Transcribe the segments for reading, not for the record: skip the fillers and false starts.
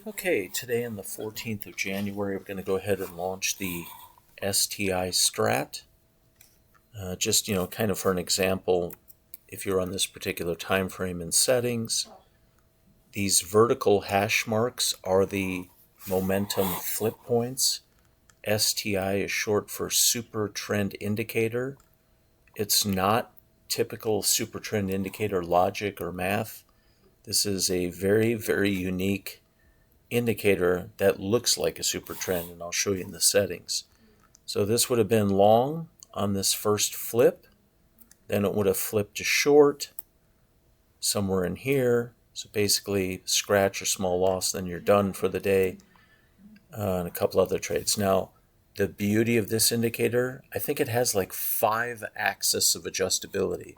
Okay, today on the 14th of January, we're going to go ahead and launch the STI Strat. Just, kind of for an example, if you're on this particular time frame in settings, these vertical hash marks are the momentum flip points. STI is short for Super Trend Indicator. It's not typical Super Trend Indicator logic or math. This is a very, very unique indicator that looks like a super trend, and I'll show you in the settings. So this would have been long on this first flip, then it would have flipped to short somewhere in here. So basically scratch or small loss, then you're done for the day, and a couple other trades. Now the beauty of this indicator, I think it has like 5 axes of adjustability.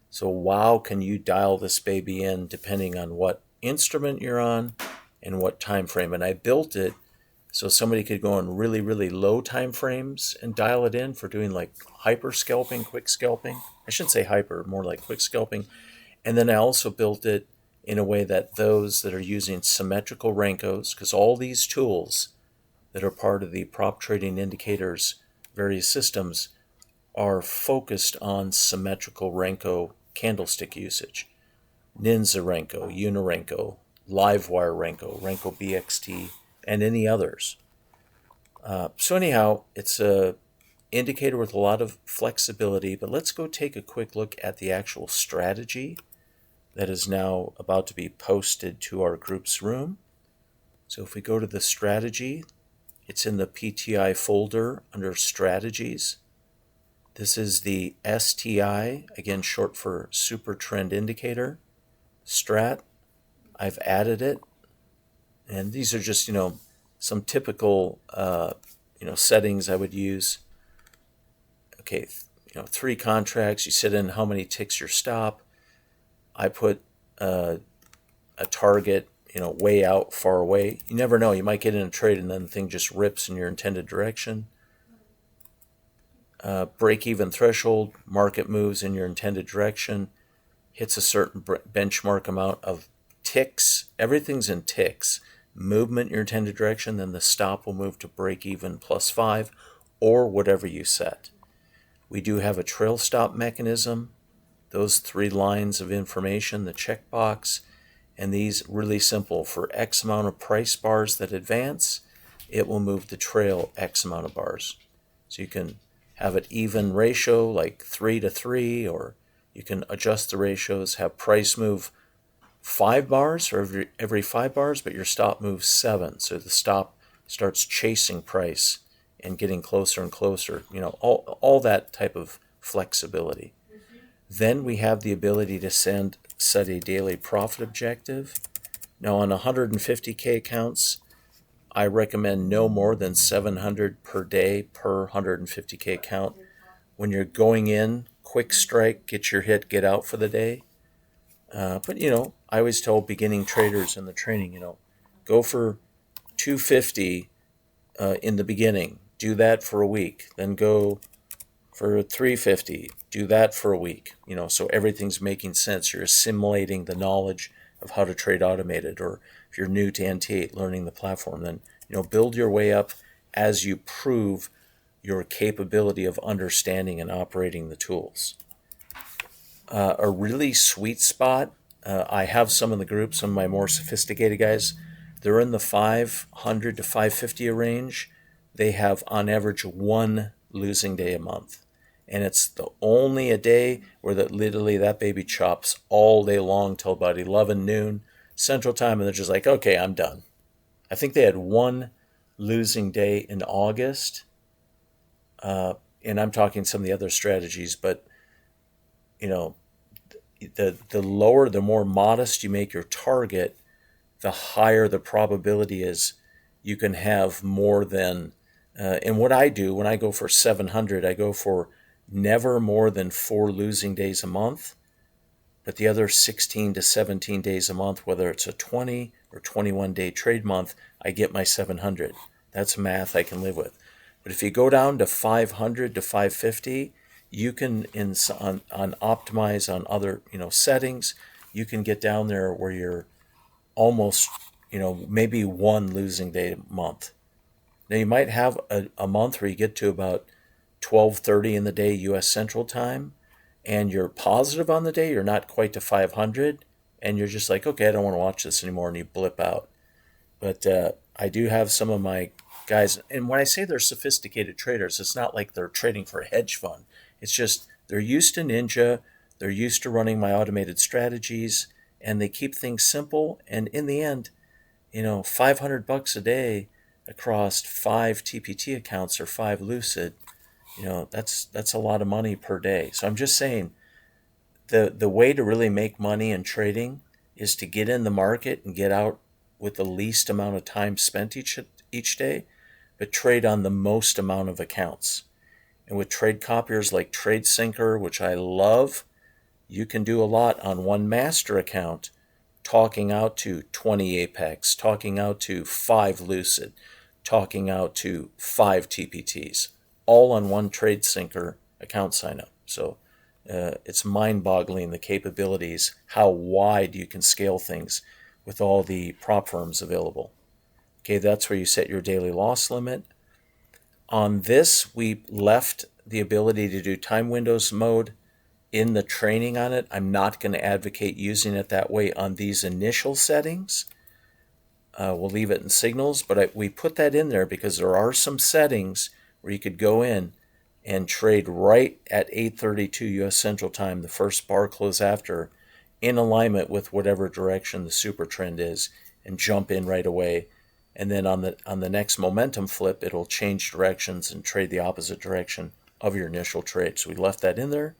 So wow, can you dial this baby in depending on what instrument you're on and what time frame. And I built it so somebody could go on really, really low time frames and dial it in for doing like hyper scalping, quick scalping. I shouldn't say hyper, more like quick scalping. And then I also built it in a way that those that are using symmetrical Renkos, because all these tools that are part of the prop trading indicators various systems are focused on symmetrical Renko candlestick usage. Ninja Renko, Unirenko, Livewire Renko, Renko BXT, and any others. So anyhow, it's a indicator with a lot of flexibility, but let's go take a quick look at the actual strategy that is now about to be posted to our group's room. So if we go to the strategy, it's in the PTI folder under strategies. This is the STI, again short for Super Trend Indicator, Strat. I've added it, and these are just, some typical, settings I would use. Okay, 3 contracts, you set in how many ticks your stop. I put a target, way out, far away. You never know, you might get in a trade and then the thing just rips in your intended direction. Break-even threshold, market moves in your intended direction, hits a certain benchmark amount of ticks. Everything's in ticks. Movement in your intended direction, then the stop will move to break-even +5 or whatever you set. We do have a trail stop mechanism, those 3 lines of information, the checkbox, and these really simple. For X amount of price bars that advance, it will move the trail X amount of bars. So you can have it even ratio, like 3 to 3, or you can adjust the ratios, have price move 5 bars or every 5 bars, but your stop moves 7. So the stop starts chasing price and getting closer and closer, all that type of flexibility. Then we have the ability to set a daily profit objective. Now on 150K accounts, I recommend no more than 700 per day per 150K account. When you're going in, quick strike, get your hit, get out for the day. But I always tell beginning traders in the training, go for 250 in the beginning. Do that for a week. Then go for 350. Do that for a week. So everything's making sense. You're assimilating the knowledge of how to trade automated. Or if you're new to NT8, learning the platform, then build your way up as you prove your capability of understanding and operating the tools. A really sweet spot, I have some in the group, some of my more sophisticated guys, they're in the 500 to 550 range. They have on average 1 losing day a month. And it's only a day where literally that baby chops all day long till about 11 noon Central Time, and they're just like, okay, I'm done. I think they had 1 losing day in August, and I'm talking some of the other strategies, but the lower, the more modest you make your target, the higher the probability is you can have more than, and what I do when I go for 700, I go for never more than 4 losing days a month, but the other 16 to 17 days a month, whether it's a 20 or 21 day trade month, I get my 700. That's math I can live with. But if you go down to 500 to 550, you can on optimize on other settings, you can get down there where you're almost maybe one losing day a month. Now you might have a month where you get to about 12:30 in the day U.S. Central Time, and you're positive on the day. You're not quite to 500, and you're just like, okay, I don't want to watch this anymore, and you blip out. But I do have some of my guys, and when I say they're sophisticated traders, it's not like they're trading for a hedge fund. It's just they're used to Ninja, they're used to running my automated strategies, and they keep things simple. And in the end, $500 a day across 5 TPT accounts or 5 Lucid, that's a lot of money per day. So I'm just saying the way to really make money in trading is to get in the market and get out with the least amount of time spent each day, but trade on the most amount of accounts. And with trade copiers like TradeSyncer, which I love, you can do a lot on one master account, talking out to 20 Apex, talking out to 5 Lucid, talking out to 5 TPTs, all on one TradeSyncer account sign up. So it's mind-boggling the capabilities, how wide you can scale things with all the prop firms available. Okay, that's where you set your daily loss limit. On this, we left the ability to do time windows mode in the training on it. I'm not going to advocate using it that way on these initial settings. We'll leave it in signals, but we put that in there because there are some settings where you could go in and trade right at 8:32 U.S. Central Time, the first bar close after, in alignment with whatever direction the super trend is, and jump in right away. And then on the next momentum flip, it'll change directions and trade the opposite direction of your initial trade. So we left that in there.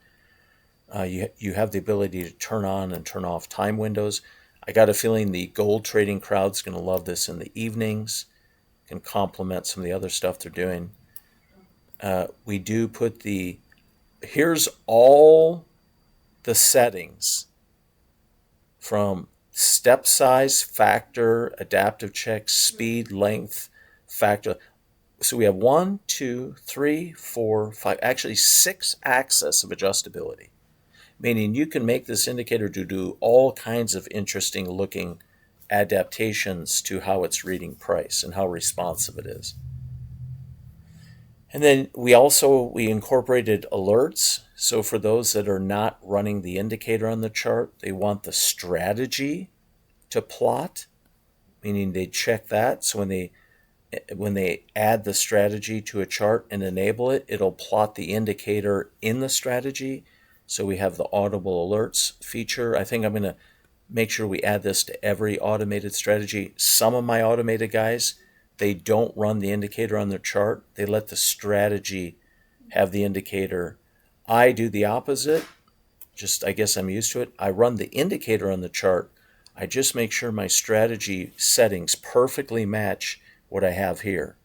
You have the ability to turn on and turn off time windows. I got a feeling the gold trading crowd's going to love this in the evenings. Can complement some of the other stuff they're doing. We do put here's all the settings from step size, factor, adaptive check, speed, length, factor. So we have 1, 2, 3, 4, 5, actually 6 axes of adjustability, meaning you can make this indicator to do all kinds of interesting looking adaptations to how it's reading price and how responsive it is. And then we incorporated alerts. So for those that are not running the indicator on the chart, they want the strategy to plot, meaning they check that. So when they add the strategy to a chart and enable it, it'll plot the indicator in the strategy. So we have the audible alerts feature. I think I'm going to make sure we add this to every automated strategy. Some of my automated guys, they don't run the indicator on their chart. They let the strategy have the indicator. I do the opposite. I guess I'm used to it. I run the indicator on the chart. I just make sure my strategy settings perfectly match what I have here.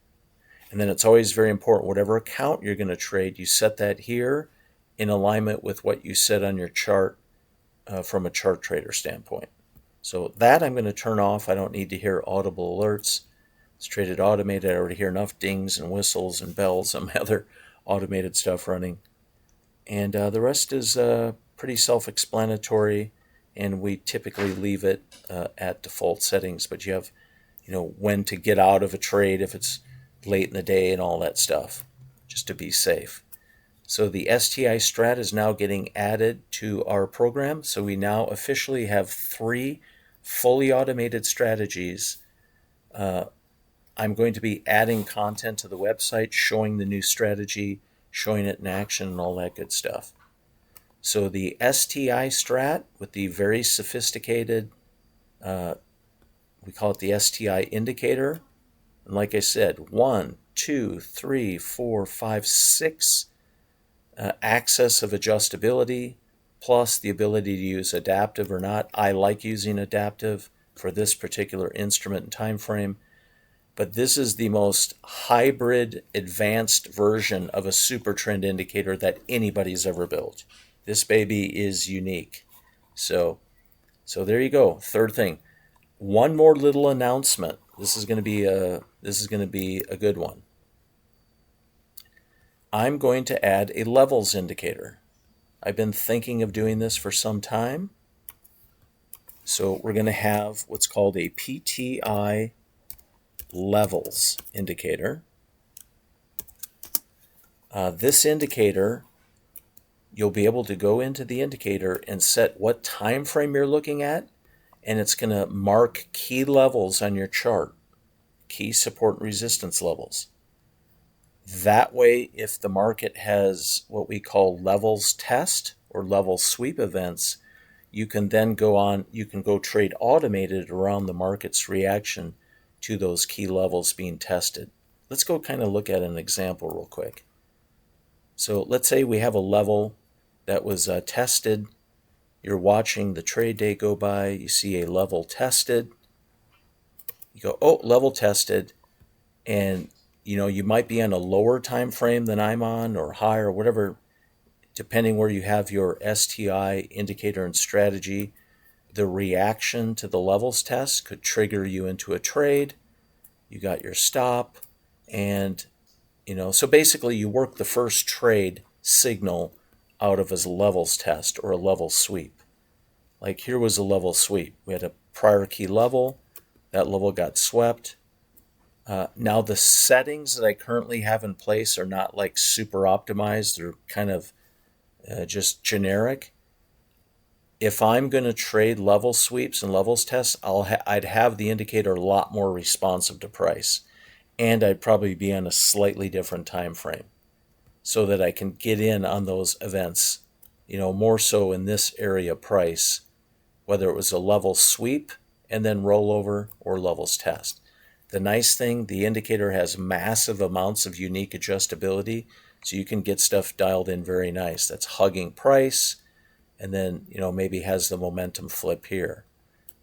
And then it's always very important, whatever account you're going to trade, you set that here in alignment with what you set on your chart from a chart trader standpoint. So that I'm going to turn off. I don't need to hear audible alerts. It's traded automated. I already hear enough dings and whistles and bells and other automated stuff running. And the rest is pretty self-explanatory, and we typically leave it at default settings. But you have, when to get out of a trade if it's late in the day and all that stuff, just to be safe. So the STI strat is now getting added to our program. So we now officially have 3 fully automated strategies. I'm going to be adding content to the website, showing the new strategy, showing it in action, and all that good stuff. So the STI strat with the very sophisticated, we call it the STI indicator. And like I said, 1, 2, 3, 4, 5, 6 access of adjustability, plus the ability to use adaptive or not. I like using adaptive for this particular instrument and time frame. But this is the most hybrid, advanced version of a super trend indicator that anybody's ever built. This baby is unique. So there you go. Third thing. One more little announcement. This is going to be a good one. I'm going to add a levels indicator. I've been thinking of doing this for some time. So we're going to have what's called a PTI levels indicator. This indicator, you'll be able to go into the indicator and set what time frame you're looking at, and it's going to mark key levels on your chart, key support and resistance levels. That way, if the market has what we call levels test or level sweep events, you can then you can go trade automated around the market's reaction to those key levels being tested. Let's go kind of look at an example real quick. So let's say we have a level that was tested. You're watching the trade day go by. You see a level tested. You go, oh, level tested. And you might be on a lower time frame than I'm on, or higher, or whatever, depending where you have your STI indicator and strategy. The reaction to the levels test could trigger you into a trade. You got your stop, and so basically you work the first trade signal out of a levels test or a level sweep. Like here was a level sweep. We had a prior key level. That level got swept. Now the settings that I currently have in place are not like super optimized. They're kind of just generic. If I'm going to trade level sweeps and levels tests, I'd have the indicator a lot more responsive to price, and I'd probably be on a slightly different time frame so that I can get in on those events, more so in this area price, whether it was a level sweep and then rollover or levels test. The nice thing, the indicator has massive amounts of unique adjustability, so you can get stuff dialed in very nice. That's hugging price, and then maybe has the momentum flip here.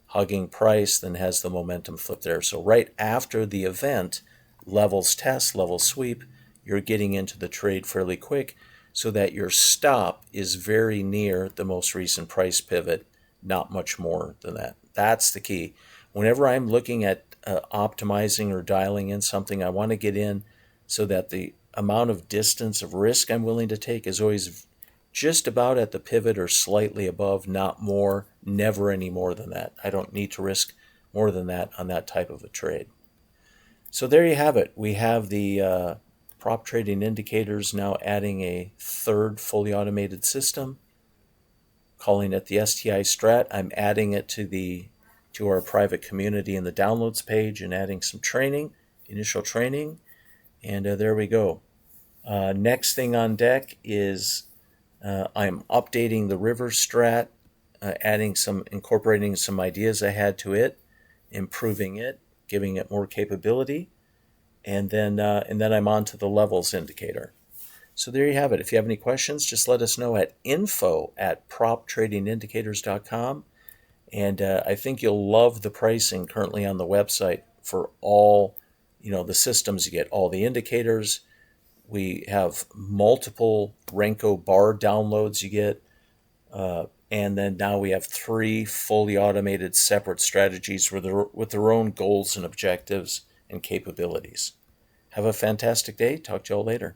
Hugging price, then has the momentum flip there. So right after the event, levels test, level sweep, you're getting into the trade fairly quick so that your stop is very near the most recent price pivot, not much more than that. That's the key. Whenever I'm looking at optimizing or dialing in something, I want to get in so that the amount of distance of risk I'm willing to take is always just about at the pivot or slightly above, not more, never any more than that. I don't need to risk more than that on that type of a trade. So there you have it. We have the prop trading indicators now adding a third fully automated system, calling it the STI Strat. I'm adding it to our private community in the downloads page and adding some training, initial training, and there we go. Next thing on deck is I'm updating the River Strat, incorporating some ideas I had to it, improving it, giving it more capability, and then I'm on to the levels indicator. So there you have it. If you have any questions, just let us know at info@proptradingindicators.com. And I think you'll love the pricing currently on the website for all, the systems. You get all the indicators. We have multiple Renko bar downloads you get. And then now we have 3 fully automated separate strategies with their own goals and objectives and capabilities. Have a fantastic day. Talk to you all later.